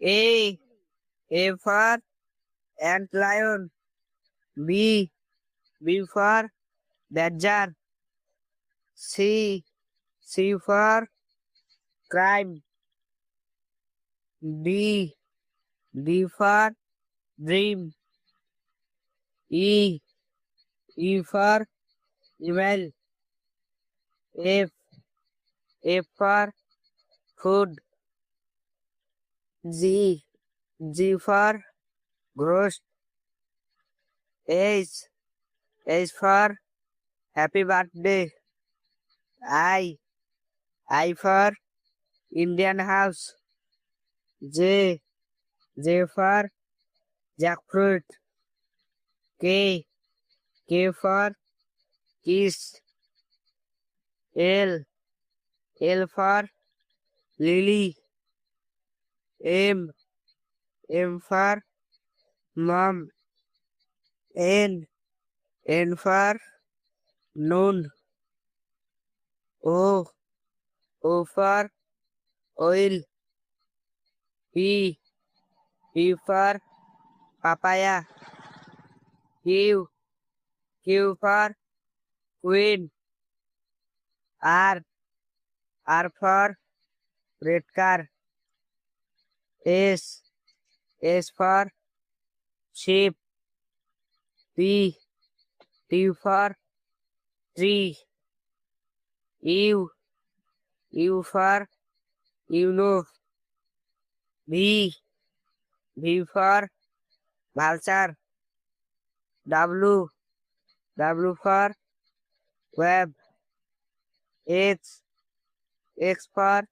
A. A for ant lion. B. B for badger. C. C for crime. D. D for dream. E. E for email. F. F for food. G. G for ghost. H. H for happy birthday. I. I for Indian house. J. J for jackfruit. K. K for kiss. L. L for lily. M. M for mom. N. N for noon. O. O for oil. P. P for papaya. Q. Q for queen. R. R for red car. S. S for sheep. T. T for tree. U. U for you know. V. V for vulture. W. W for web. X. X for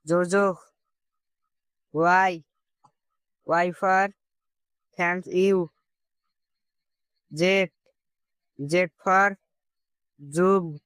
Jojo. Y. Y for thank you. Z. Z for zoom.